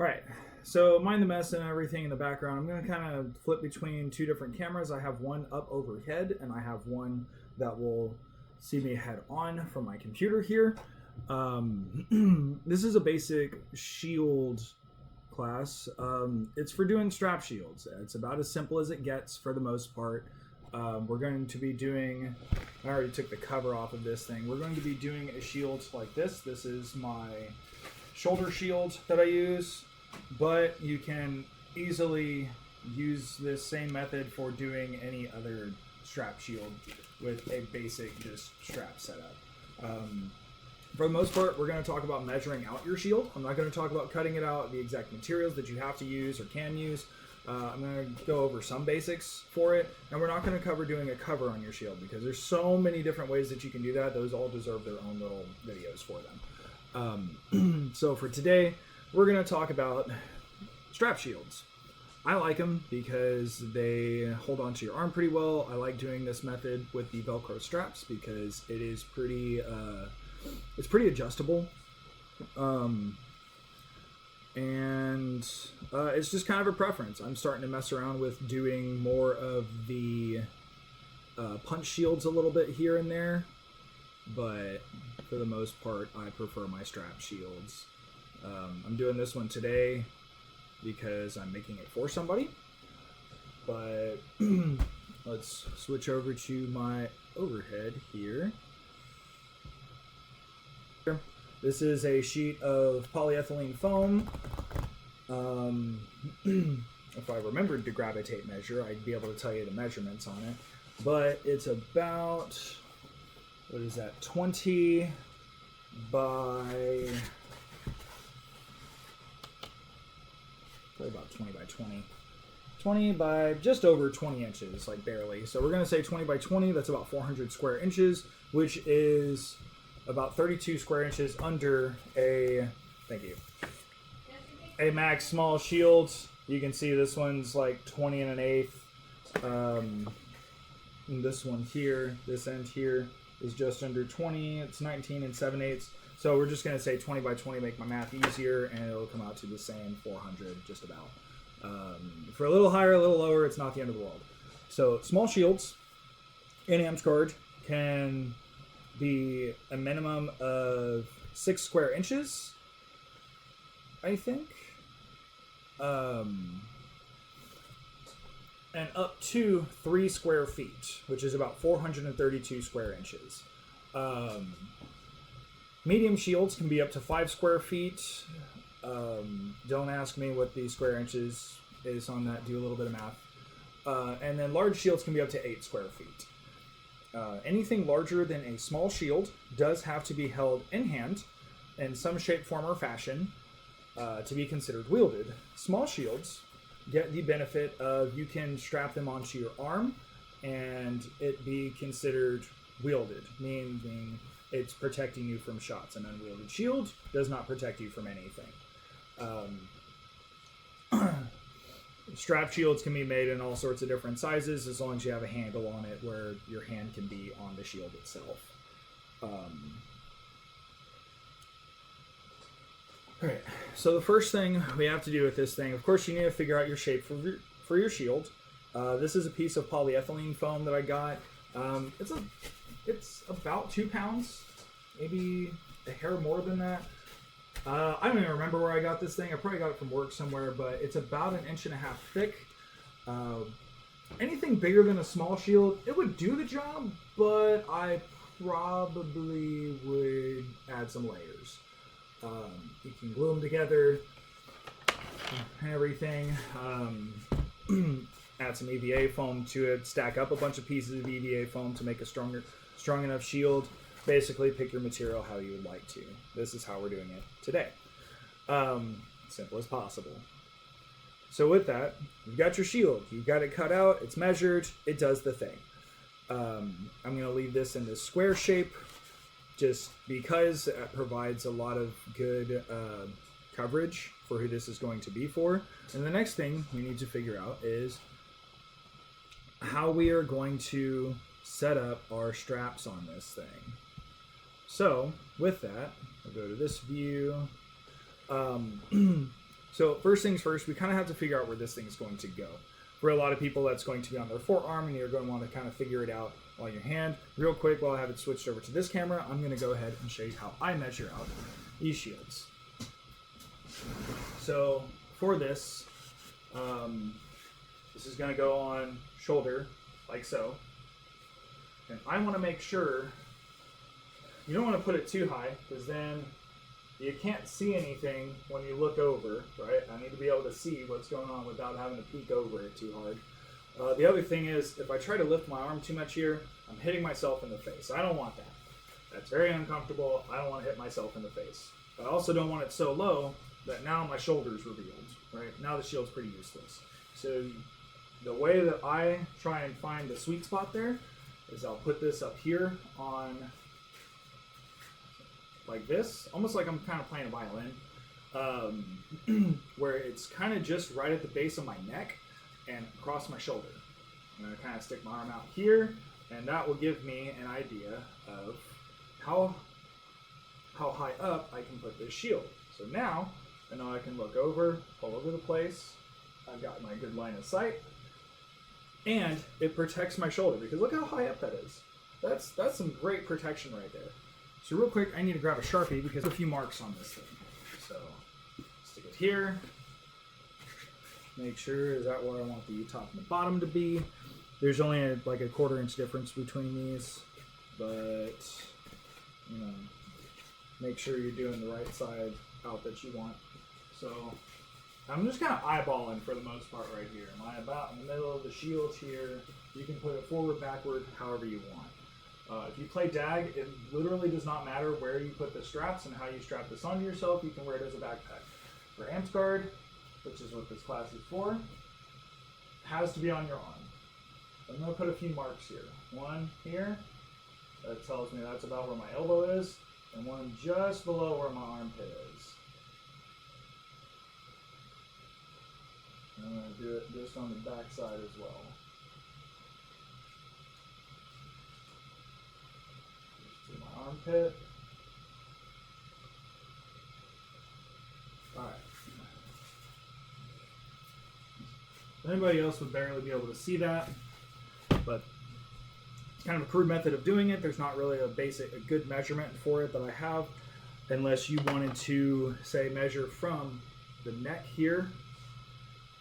All right, so mind the mess and everything in the background. I'm going to kind of flip between two different cameras. I have one up overhead, and I have one that will see me head on from my computer here. This is a basic shield class. It's for doing strap shields. It's about as simple as it gets for the most part. We're going to be doing, I already took the cover off of this thing. We're going to be doing a shield like this. This is my shoulder shield that I use, but you can easily use this same method for doing any other strap shield with a basic just strap setup. For the most part, we're going to talk about measuring out your shield. I'm not going to talk about cutting it out, the exact materials that you have to use or can use. I'm going to go over some basics for it, and we're not going to cover doing a cover on your shield because there's so many different ways that you can do that. Those all deserve their own little videos for them. So for today, we're going to talk about strap shields. I like them because they hold onto your arm pretty well. I like doing this method with the Velcro straps because it is pretty adjustable. And it's just kind of a preference. I'm starting to mess around with doing more of the punch shields a little bit here and there, but for the most part, I prefer my strap shields. I'm doing this one today because I'm making it for somebody, but let's switch over to my overhead here. This is a sheet of polyethylene foam. If I remembered to grab a tape measure, I'd be able to tell you the measurements on it. But it's about, what is that, 20 by, probably about 20 by 20. 20 by just over 20 inches, like barely. So we're going to say 20 by 20, that's about 400 square inches, which is about 32 square inches under a, thank you, a max small shield. You can see this one's like 20 and an eighth. And this one here, this end here is just under 20. It's 19 and 7/8. So we're just going to say 20 by 20, make my math easier, and it'll come out to the same 400 just about. For a little higher, a little lower, it's not the end of the world. So small shields in Amtgard can be a minimum of 6 square inches, I think, and up to 3 square feet, which is about 432 square inches. Medium shields can be up to 5 square feet. Don't ask me what the square inches is on that. Do a little bit of math. And then large shields can be up to 8 square feet. Anything larger than a small shield does have to be held in hand in some shape, form, or fashion to be considered wielded. Small shields get the benefit of you can strap them onto your arm and it be considered wielded, meaning it's protecting you from shots. An unwielded shield does not protect you from anything. Strap shields can be made in all sorts of different sizes as long as you have a handle on it where your hand can be on the shield itself. Alright, so the first thing we have to do with this thing, of course you need to figure out your shape for your shield. This is a piece of polyethylene foam that I got. It's about 2 pounds, maybe a hair more than that. I don't even remember where I got this thing. I probably got it from work somewhere, but it's about 1.5 inches thick. Anything bigger than a small shield, it would do the job, but I probably would add some layers. You can glue them together and everything. Add some EVA foam to it. Stack up a bunch of pieces of EVA foam to make a strong enough shield. Basically, pick your material how you would like to. This is how we're doing it today. Simple as possible. So with that, you've got your shield. You've got it cut out. It's measured. It does the thing. I'm going to leave this in this square shape just because it provides a lot of good coverage for who this is going to be for. And the next thing we need to figure out is how we are going to set up our straps on this thing. So with that, I'll go to this view. So first things first, we kind of have to figure out where this thing is going to go. For a lot of people, that's going to be on their forearm, and you're going to want to kind of figure it out on your hand. Real quick, while I have it switched over to this camera, I'm going to go ahead and show you how I measure out these shields. So for this, this is going to go on shoulder, like so. And I want to make sure you don't want to put it too high, because then you can't see anything when you look over, right? I need to be able to see what's going on without having to peek over it too hard. The other thing is, if I try to lift my arm too much here, I'm hitting myself in the face. I don't want that. That's very uncomfortable. I don't want to hit myself in the face. But I also don't want it so low that now my shoulder's revealed, right? Now the shield's pretty useless. So the way that I try and find the sweet spot there is I'll put this up here on like this, almost like I'm kind of playing a violin, where it's kind of just right at the base of my neck and across my shoulder. I'm going to kind of stick my arm out here, and that will give me an idea of how high up I can put this shield. So now I know I can look over, all over the place. I've got my good line of sight, and it protects my shoulder, because look how high up that is. That's some great protection right there. So real quick, I need to grab a Sharpie because there's a few marks on this thing. So stick it here. Make sure, is that where I want the top and the bottom to be? There's only like a 1/4 inch difference between these, but you know, make sure you're doing the right side out that you want. So I'm just kind of eyeballing for the most part right here. Am I about in the middle of the shield here? You can put it forward, backward, however you want. If you play DAG, it literally does not matter where you put the straps and how you strap this onto yourself. You can wear it as a backpack. For Amtgard, which is what this class is for, it has to be on your arm. I'm going to put a few marks here. One here, that tells me that's about where my elbow is, and one just below where my armpit is. I'm going to do it just on the back side as well. My armpit. Alright. Anybody else would barely be able to see that, but it's kind of a crude method of doing it. There's not really a good measurement for it that I have, unless you wanted to, say, measure from the neck here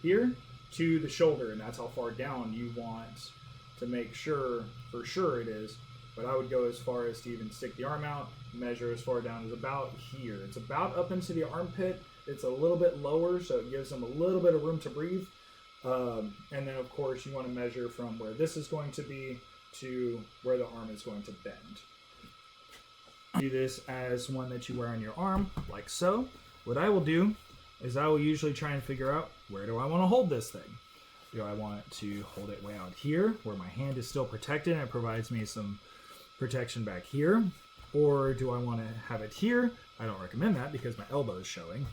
to the shoulder, and that's how far down you want to make sure, for sure it is. But I would go as far as to even stick the arm out, measure as far down as about here. It's about up into the armpit. It's a little bit lower, so it gives them a little bit of room to breathe. And then, of course, you want to measure from where this is going to be to where the arm is going to bend. Do this as one that you wear on your arm, like so. What I will do is I will usually try and figure out, where do I want to hold this thing? Do I want to hold it way out here, where my hand is still protected and it provides me some protection back here? Or do I want to have it here? I don't recommend that because my elbow is showing.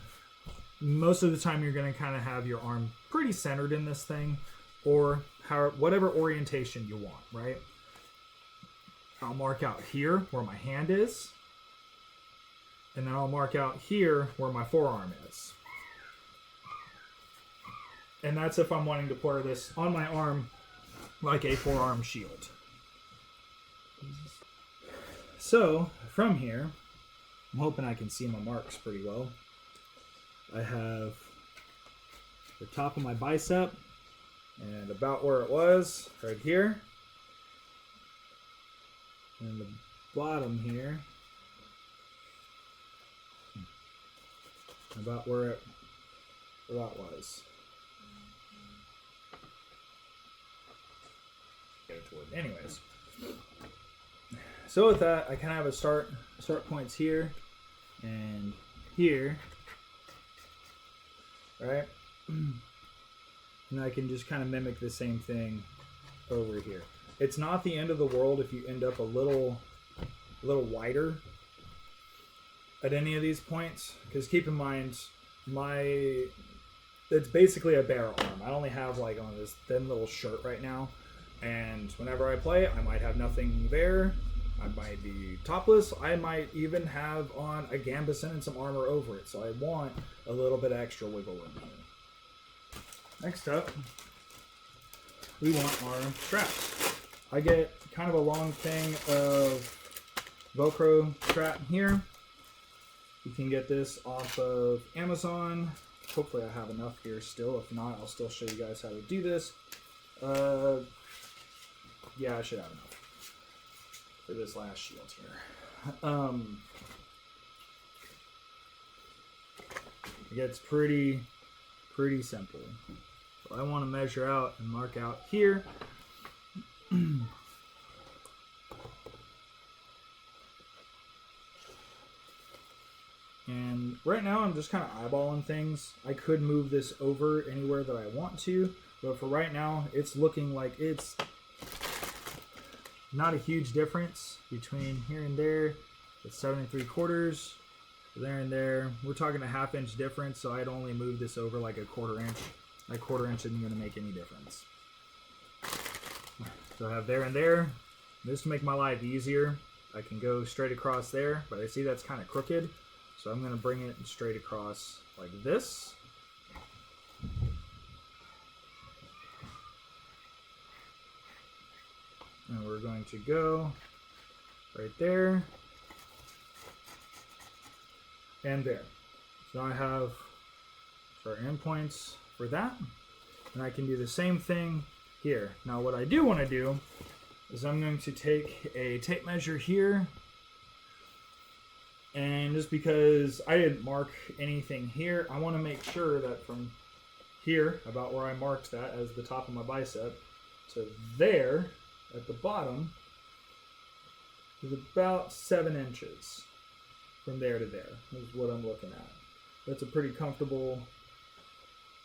Most of the time you're going to kind of have your arm pretty centered in this thing, or whatever orientation you want, right? I'll mark out here where my hand is, and then I'll mark out here where my forearm is. And that's if I'm wanting to pour this on my arm like a forearm shield. So from here, I'm hoping I can see my marks pretty well. I have the top of my bicep and about where it was, right here. And the bottom here, about where that was. Anyways, so with that, I kind of have a start points here and here, right? And I can just kind of mimic the same thing over here. It's not the end of the world if you end up a little wider at any of these points, because keep in mind, it's basically a bare arm. I only have like on this thin little shirt right now, and whenever I play, I might have nothing there, I might be topless. I might even have on a gambeson and some armor over it. So I want a little bit extra wiggle room here. Next up, we want our straps. I get kind of a long thing of Velcro strap here. You can get this off of Amazon. Hopefully I have enough here still. If not, I'll still show you guys how to do this. Yeah, I should have enough for this last shield here. It gets pretty simple. So I want to measure out and mark out here. And right now I'm just kind of eyeballing things. I could move this over anywhere that I want to, but for right now it's looking like it's not a huge difference between here and there. It's 7 3/4. There and there. We're talking a 1/2 inch difference, so I'd only move this over like a 1/4 inch. That 1/4 inch isn't going to make any difference. So I have there and there. Just to make my life easier, I can go straight across there, but I see that's kind of crooked. So I'm going to bring it straight across like this. And we're going to go right there and there. So I have our endpoints for that. And I can do the same thing here. Now what I do want to do is I'm going to take a tape measure here. And just because I didn't mark anything here, I want to make sure that from here, about where I marked that as the top of my bicep, to there at the bottom is about 7 inches. From there to there is what I'm looking at. That's a pretty comfortable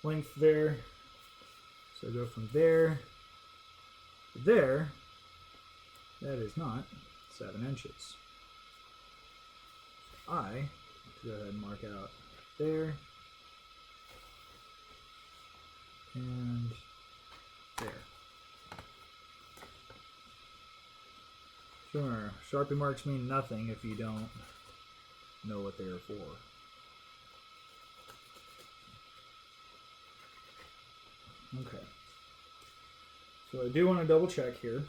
length there. So go from there to there. That is not 7 inches. I go ahead and mark out there and there. Sure, Sharpie marks mean nothing if you don't know what they are for. Okay. So I do want to double check here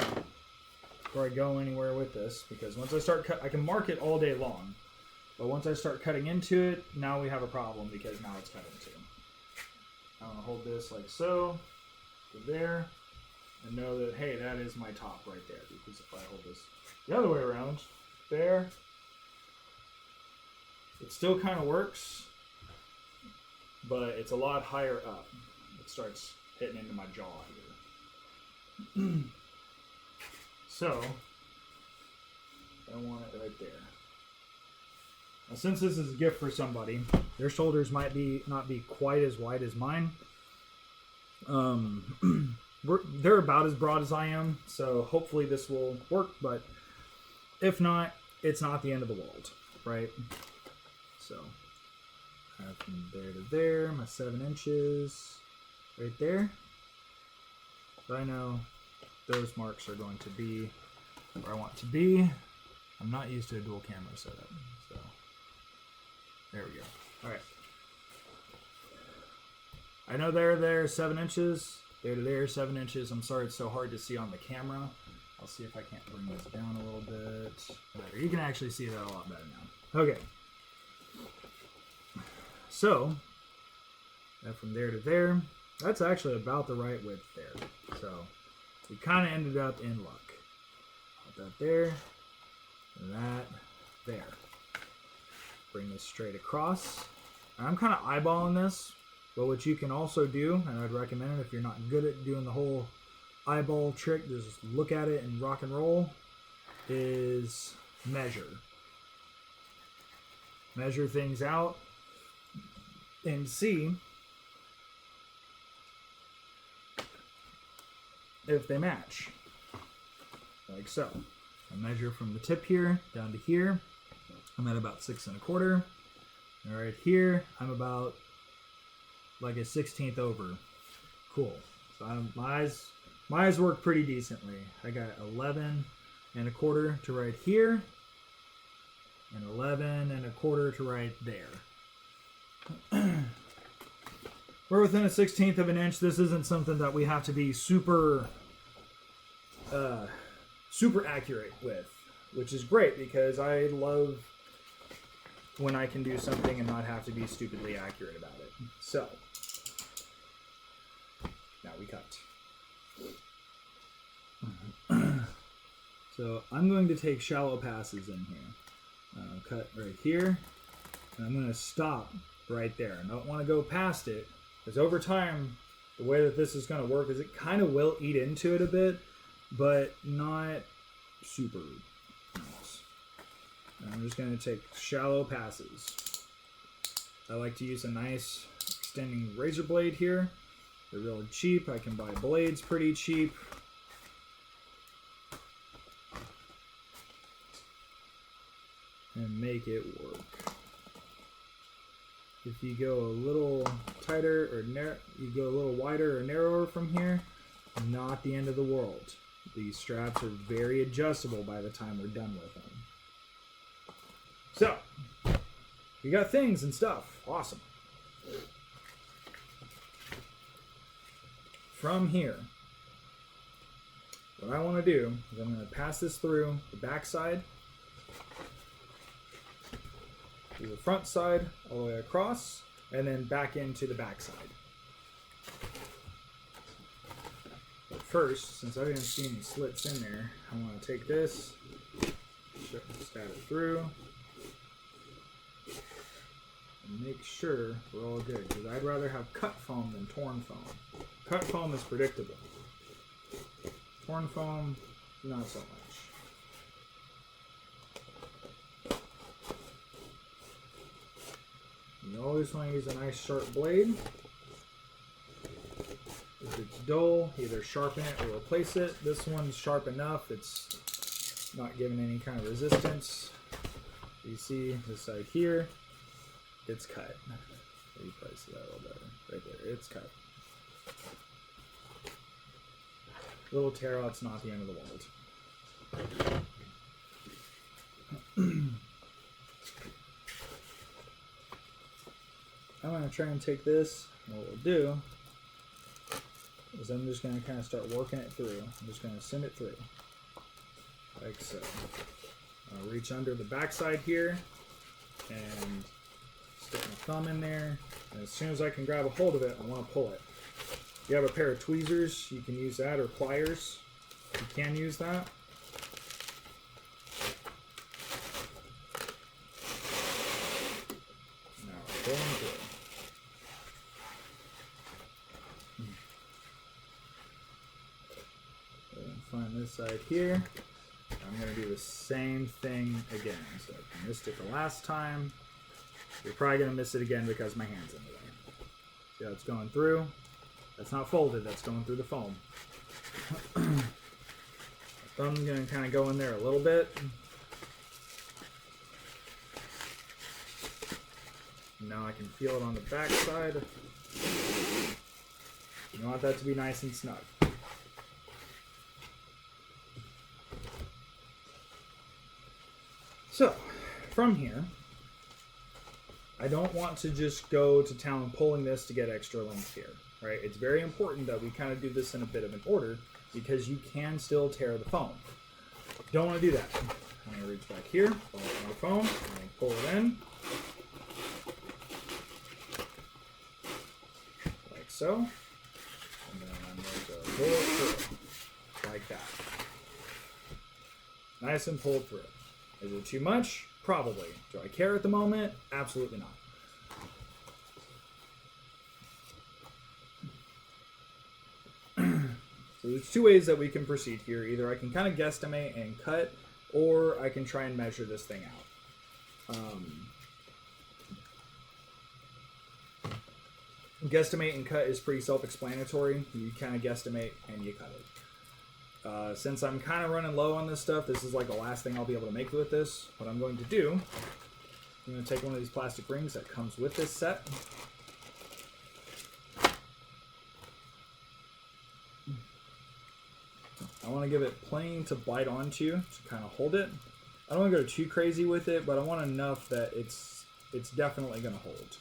before I go anywhere with this, because once I start I can mark it all day long. But once I start cutting into it, now we have a problem because now it's cut into. I'm going to hold this like so, to there, and know that, hey, that is my top right there. Because if I hold this the other way around, there, it still kind of works, but it's a lot higher up. It starts hitting into my jaw here. So, I want it right there. Now, since this is a gift for somebody, their shoulders might not be quite as wide as mine. They're about as broad as I am, so hopefully this will work, but if not, it's not the end of the world, right? So, from there to there, my 7 inches right there. But I know those marks are going to be where I want to be. I'm not used to a dual camera setup, so there we go. All right. I know there 7 inches. There 7 inches. I'm sorry it's so hard to see on the camera. I'll see if I can't bring this down a little bit. Better. You can actually see that a lot better now. Okay. So, from there to there, that's actually about the right width there. So, we kind of ended up in luck. Put that there, and that there. Bring this straight across. And I'm kind of eyeballing this, but what you can also do, and I'd recommend it if you're not good at doing the whole eyeball trick, just look at it and rock and roll, is measure. Measure things out and see if they match. Like so. I measure from the tip here down to here. I'm at about 6 1/4. And right here, I'm about like a 1/16 over. Cool. So my eyes work pretty decently. I got 11 and a quarter to right here, and 11 and a quarter to right there. We're within a 1/16 of an inch. This isn't something that we have to be super accurate with, which is great because I love when I can do something and not have to be stupidly accurate about it. So, now we cut. So I'm going to take shallow passes in here. Cut right here, and I'm going to stop right there. I don't want to go past it, because over time, the way that this is going to work is it kind of will eat into it a bit, but not super nice. And I'm just going to take shallow passes. I like to use a nice extending razor blade here. They're really cheap. I can buy blades pretty cheap. And make it work. If you go a little tighter or you go a little wider or narrower from here, not the end of the world. These straps are very adjustable by the time we're done with them. So, we got things and stuff. Awesome. From here, what I want to do is I'm going to pass this through the back side, to the front side, all the way across, and then back into the back side. But first, since I didn't see any slits in there, I want to take this, stab it through, and make sure we're all good, because I'd rather have cut foam than torn foam. Cut foam is predictable. Torn foam, not so much. You always want to use a nice sharp blade. If it's dull, either sharpen it or replace it. This one's sharp enough, it's not giving any kind of resistance. You see this side here, it's cut. You probably see that a little better. Right there, it's cut. Little tear out's not the end of the world. I'm going to try and take this, and what we'll do is I'm just going to kind of start working it through. I'm just going to send it through, like so. I'll reach under the backside here, and stick my thumb in there, and as soon as I can grab a hold of it, I want to pull it. If you have a pair of tweezers, you can use that, or pliers. You can use that. Now we're pulling through. Find this side here. I'm going to do the same thing again. So if you missed it the last time, you're probably going to miss it again because my hand's in the way. See how it's going through? That's not folded, that's going through the foam. My thumb's going to kind of go in there a little bit. Now I can feel it on the back side. You want that to be nice and snug. So, from here, I don't want to just go to town pulling this to get extra length here, right? It's very important that we kind of do this in a bit of an order because you can still tear the foam. Don't want to do that. I'm going to reach back here, pull out my foam, and pull it in. Like so. And then I'm going to pull it through, like that. Nice and pulled through. Is it too much? Probably. Do I care at the moment? Absolutely not. So there's two ways that we can proceed here. Either I can kind of guesstimate and cut, or I can try and measure this thing out. Guesstimate and cut is pretty self-explanatory. You kind of guesstimate and you cut it. Since I'm kind of running low on this stuff, this is like the last thing I'll be able to make with this. What I'm going to do, I'm going to take one of these plastic rings that comes with this set. I want to give it plenty to bite onto to kind of hold it. I don't want to go too crazy with it, but I want enough that it's definitely going to hold.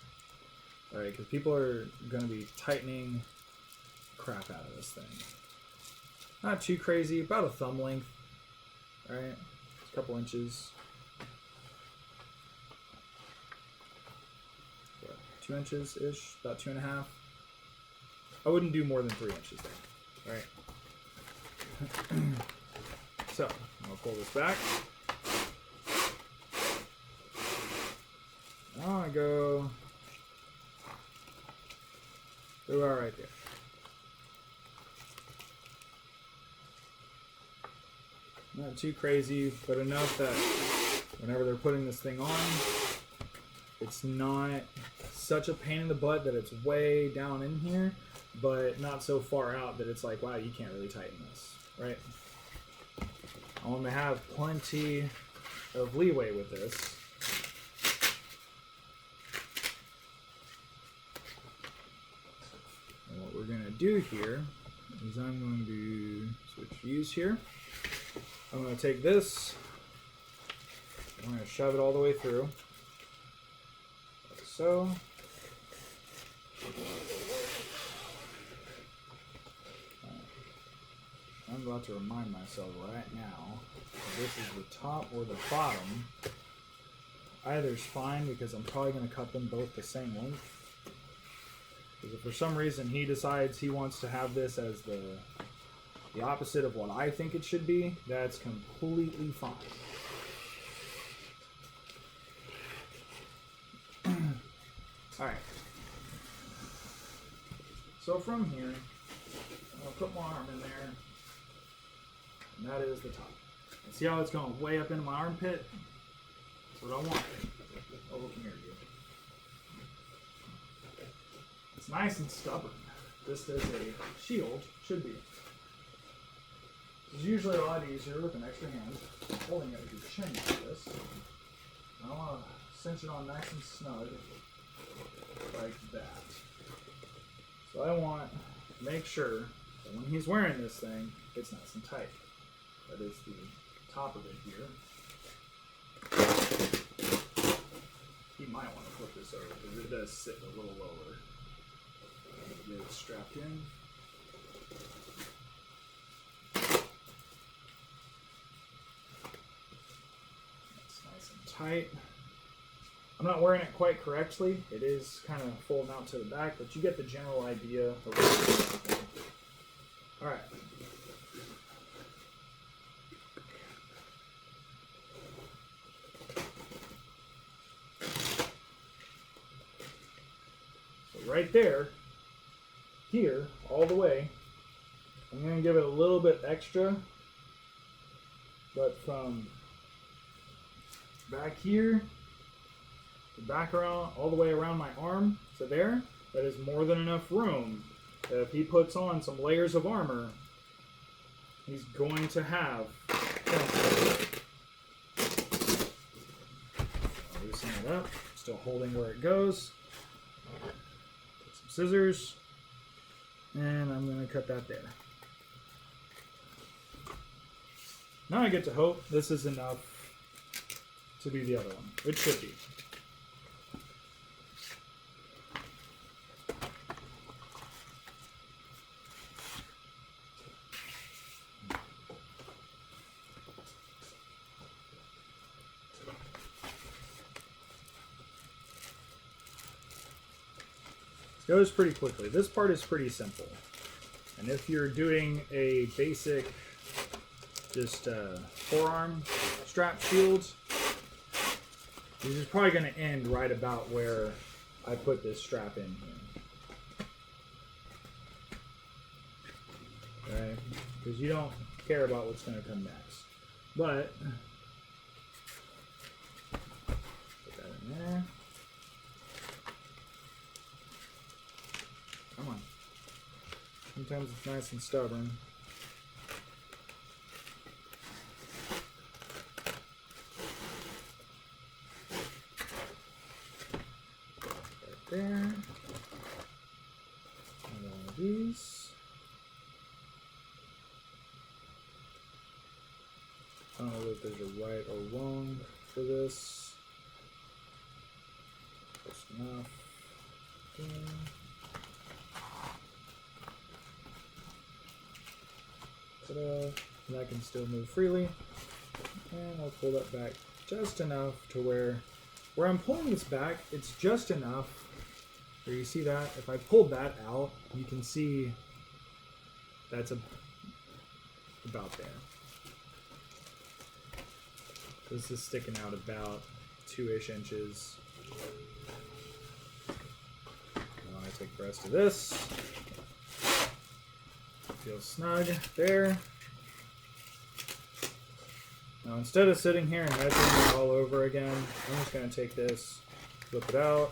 All right, because people are going to be tightening crap out of this thing. Not too crazy, about a thumb length. All right, a couple inches. What, 2 inches ish, about 2.5. I wouldn't do more than 3 inches there. All right. So I'll pull this back. Now I go about right there. Not too crazy, but enough that whenever they're putting this thing on, it's not such a pain in the butt that it's way down in here, but not so far out that it's like, wow, you can't really tighten this, right? I want to have plenty of leeway with this. And what we're going to do here is I'm going to switch views here. I'm going to take this, I'm going to shove it all the way through, like so. I'm about to remind myself right now, if this is the top or the bottom. Either's fine because I'm probably going to cut them both the same length. Because if for some reason he decides he wants to have this as the opposite of what I think it should be, that's completely fine. Alright. So from here, I'll put my arm in there, and that is the top. And see how it's going way up into my armpit? That's what I want. Oh, look here, you. It's nice and stubborn. Just as a shield should be. It's usually a lot easier with an extra hand, holding it with your chin like this. I want to cinch it on nice and snug, like that. So I want to make sure that when he's wearing this thing, it's nice and tight. That is the top of it here. He might want to flip this over because it does sit a little lower. Get it strapped in. Tight. I'm not wearing it quite correctly. It is kind of folding out to the back, but you get the general idea of what it's doing. All right. So right there, here, all the way, I'm going to give it a little bit extra, but from back here, back around, all the way around my arm to there, that is more than enough room that if he puts on some layers of armor, he's going to have I'll loosen it up, still holding where it goes. Get some scissors, and I'm going to cut that there. Now I get to hope this is enough to be the other one. It should be. It goes pretty quickly. This part is pretty simple. And if you're doing a basic just forearm strap shield, this is probably going to end right about where I put this strap in here. Okay? Because you don't care about what's going to come next. But, put that in there. Come on. Sometimes it's nice and stubborn. There. And one of these. I don't know if there's a right or wrong for this. Close enough. Ta-da. And I can still move freely. And I'll pull that back just enough to where I'm pulling this back, it's just enough where you see that. If I pulled that out, you can see that's about there. This is sticking out about 2-ish inches. Now I take the rest of this. Feels snug there. Now instead of sitting here and measuring it all over again, I'm just going to take this, flip it out.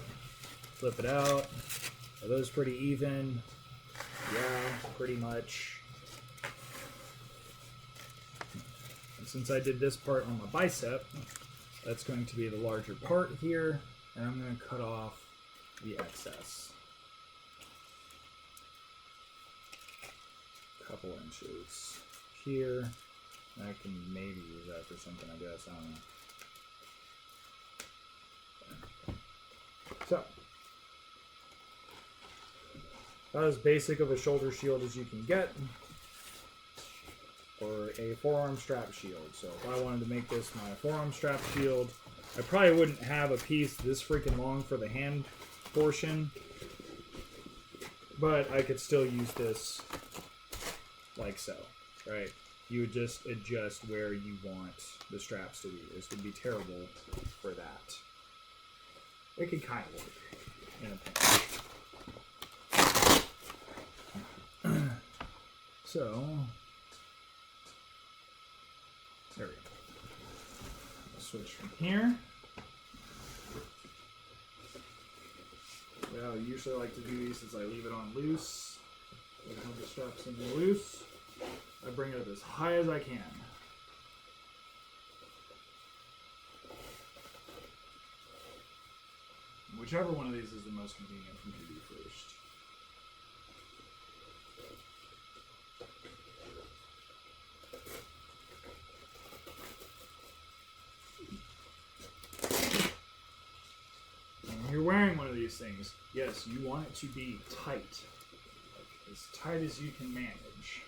Are those pretty even? Yeah, pretty much. And since I did this part on my bicep, that's going to be the larger part here, and I'm going to cut off the excess. Couple inches here. I can maybe use that for something, I guess. I don't know. So, about as basic of a shoulder shield as you can get, or a forearm strap shield. So if I wanted to make this my forearm strap shield, I probably wouldn't have a piece this freaking long for the hand portion, but I could still use this like so, right? You would just adjust where you want the straps to be. This would be terrible for that. It could kind of work in a pinch. So, there we go. I'll switch from here. Well, I usually like to do these since I leave it on loose. I have the straps in loose. I bring it up as high as I can. Whichever one of these is the most convenient for me to do first. When you're wearing one of these things, yes, you want it to be tight. Like, as tight as you can manage.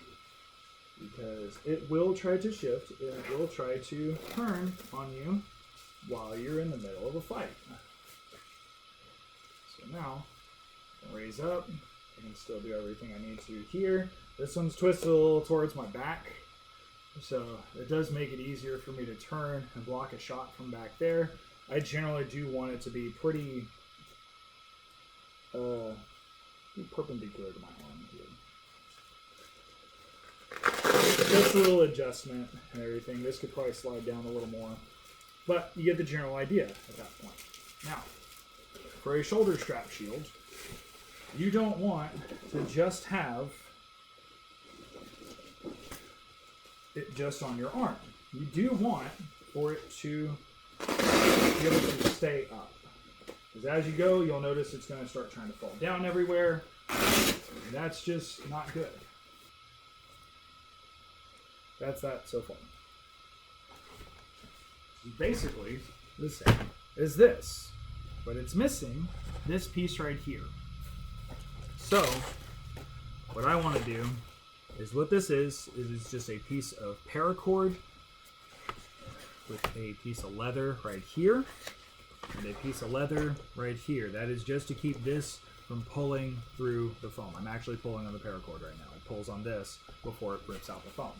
Because it will try to shift, and it will try to turn on you while you're in the middle of a fight. So now, I can raise up, I can still do everything I need to here. This one's twisted a little towards my back, so it does make it easier for me to turn and block a shot from back there. I generally do want it to be pretty perpendicular to my arm here. Just a little adjustment and everything. This could probably slide down a little more, but you get the general idea at that point. Now, for a shoulder strap shield, you don't want to just have it just on your arm. You do want for it to be able to stay up. Because as you go, you'll notice it's going to start trying to fall down everywhere. And that's just not good. That's that so far. Basically, the same as this, but it's missing this piece right here. So, what I want to do is what this is it's just a piece of paracord with a piece of leather right here and a piece of leather right here. That is just to keep this from pulling through the foam. I'm actually pulling on the paracord right now. It pulls on this before it rips out the foam.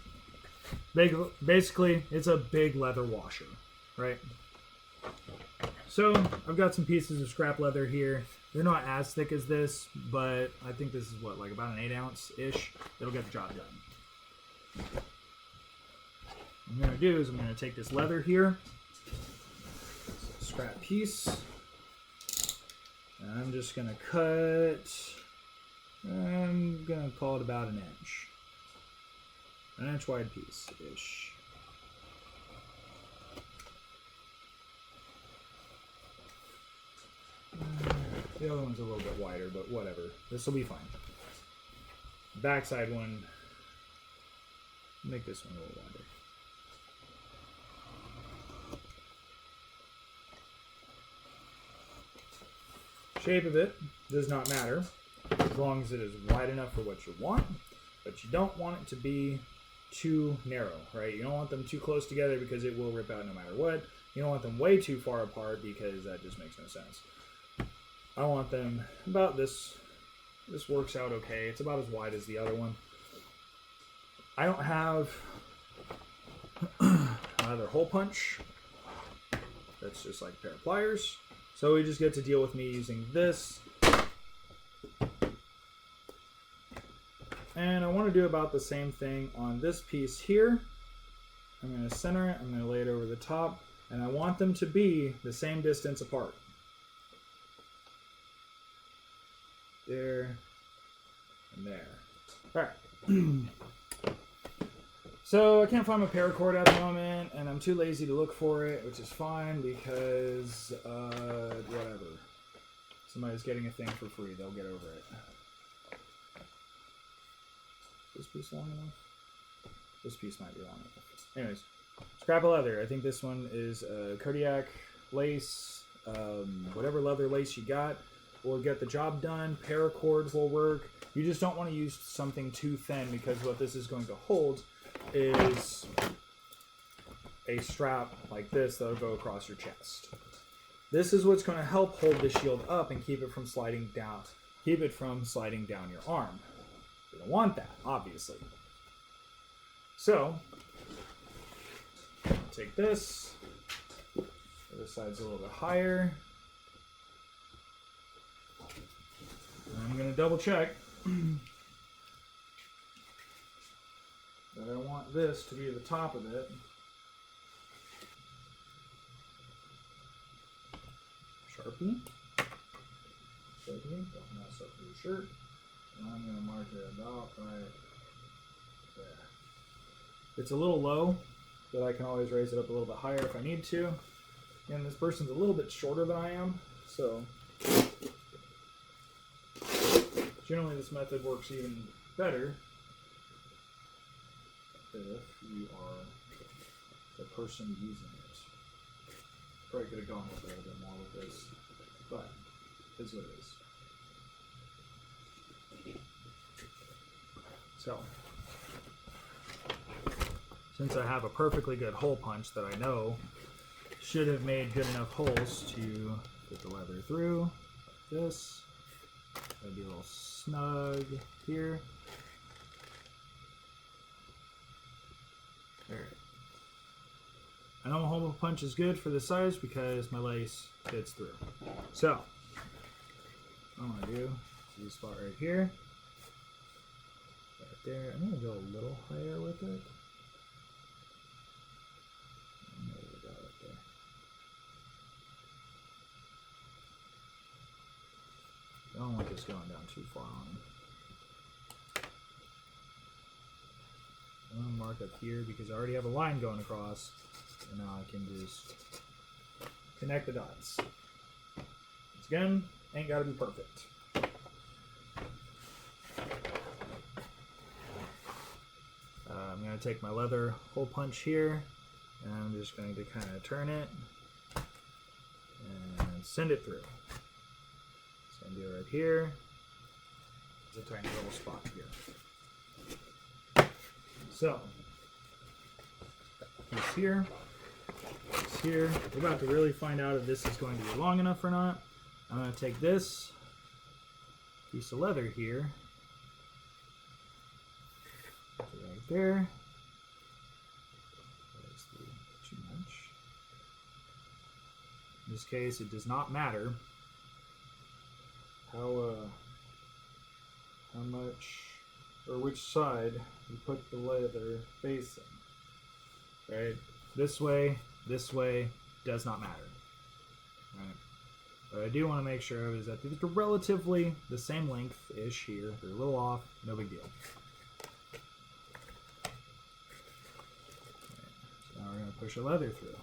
Basically, it's a big leather washer, right? So, I've got some pieces of scrap leather here. They're not as thick as this, but I think this is what, like about an 8-ounce-ish. It'll get the job done. What I'm going to do is I'm going to take this leather here, scrap piece, and I'm just going to cut, I'm going to call it about an inch. An inch wide piece-ish. The other one's a little bit wider, but whatever. This will be fine. Backside one, make this one a little wider. shape of it does not matter, as long as it is wide enough for what you want, but you don't want it to be too narrow, right? You don't want them too close together because it will rip out no matter what. You don't want them way too far apart because that just makes no sense. I want them about this. This works out okay. It's about as wide as the other one. I don't have another hole punch. That's just like a pair of pliers. So we just get to deal with me using this. And I want to do about the same thing on this piece here. I'm going to center it. I'm going to lay it over the top. And I want them to be the same distance apart. There and there. All right. So I can't find my paracord at the moment, and I'm too lazy to look for it, which is fine because whatever. Somebody's getting a thing for free. They'll get over it. Is this piece long enough? This piece might be long enough. Anyways, scrap of leather. I think this one is Kodiak lace. Whatever leather lace you got will get the job done. Paracord will work. You just don't want to use something too thin because what this is going to hold is a strap like this that'll go across your chest. This is what's going to help hold the shield up and keep it from sliding down. Keep it from sliding down your arm. You don't want that, obviously. So, I'll take this. This side's a little bit higher. And I'm going to double check that I want this to be the top of it. Sharpie. Don't mess up your shirt. And I'm going to mark it about right there. It's a little low, but I can always raise it up a little bit higher if I need to. And this person's a little bit shorter than I am, so generally this method works even better if you are the person using it. Probably could have gone with a little bit more with this, but it's what it is. So, since I have a perfectly good hole punch that I know should have made good enough holes to get the leather through, like this, maybe a little snug here. There. I know a hole punch is good for the size because my lace fits through. So, what I'm going to do is this spot right here. Right there. I'm going to go a little higher with it. There we go, right there. I don't want this going down too far on. I'm going to mark up here because I already have a line going across. And now I can just connect the dots. Once again, ain't got to be perfect. I'm going to take my leather hole punch here, and I'm just going to kind of turn it and send it through. Send it right here. There's a tiny little spot here. So, piece here. Here. We're about to really find out if this is going to be long enough or not. I'm going to take this piece of leather here, right there. That's too much. In this case, it does not matter how much or which side you put the leather facing. Right? This way does not matter. Right? But I do want to make sure is that they're relatively the same length-ish here. They're a little off, no big deal. Right. So now we're going to push a leather through.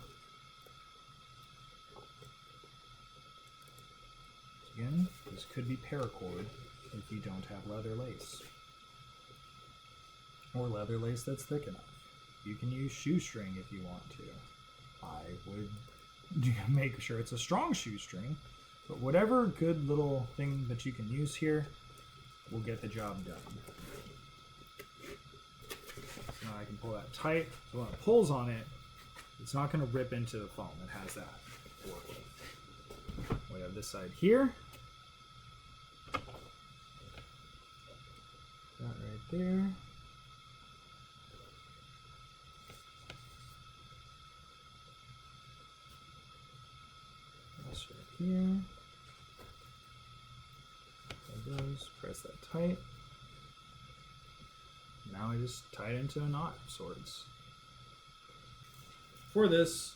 Again, this could be paracord if you don't have leather lace. Or leather lace that's thick enough. You can use shoestring if you want to. I would make sure it's a strong shoestring, But whatever good little thing that you can use here will get the job done. So now I can pull that tight. So when it pulls on it, it's not going to rip into the foam. It has that to work with. We have this side here. That right there. This right here. There it goes. Press that tight. Now I just tie it into a knot of sorts. For this,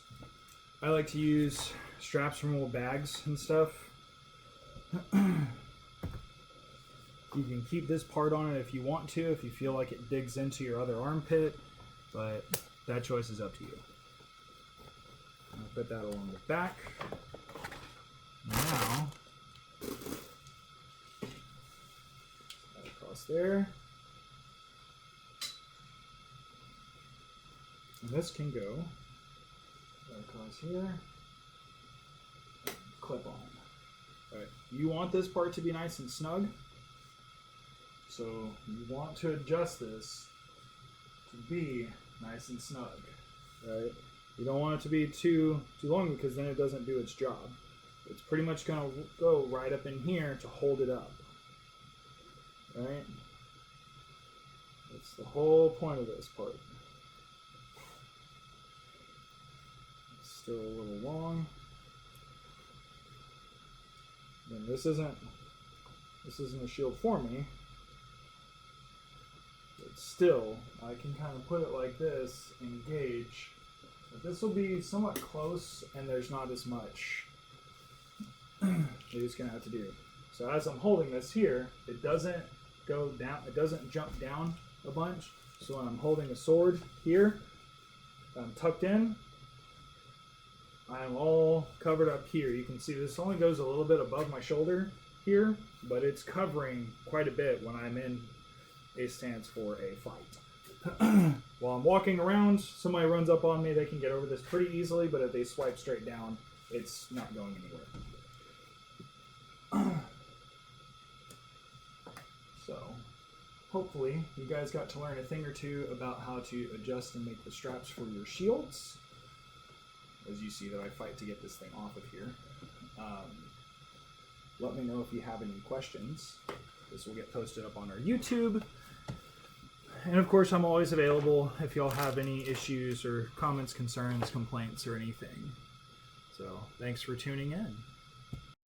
I like to use straps from old bags and stuff. You can keep this part on it if you want to, if you feel like it digs into your other armpit, but that choice is up to you. I'll put that along the back. Now, that across there. And this can go right across here. Clip on. Right. You want this part to be nice and snug. So you want to adjust this to be nice and snug, right? You don't want it to be too long because then it doesn't do its job. It's pretty much going to go right up in here to hold it up, right? That's the whole point of this part. It's still a little long. And this isn't a shield for me. But still, I can kind of put it like this, engage. But this will be somewhat close, and there's not as much you're just gonna have to do. So as I'm holding this here, it doesn't go down, it doesn't jump down a bunch. So when I'm holding a sword here, I'm tucked in, I'm all covered up here. You can see this only goes a little bit above my shoulder here, but it's covering quite a bit when I'm in a stance for a fight. While I'm walking around, somebody runs up on me, they can get over this pretty easily, but if they swipe straight down, it's not going anywhere. So, hopefully, you guys got to learn a thing or two about how to adjust and make the straps for your shields. As you see that I fight to get this thing off of here. Let me know if you have any questions. This will get posted up on our YouTube. And of course, I'm always available if y'all have any issues or comments, concerns, complaints, or anything. So, thanks for tuning in.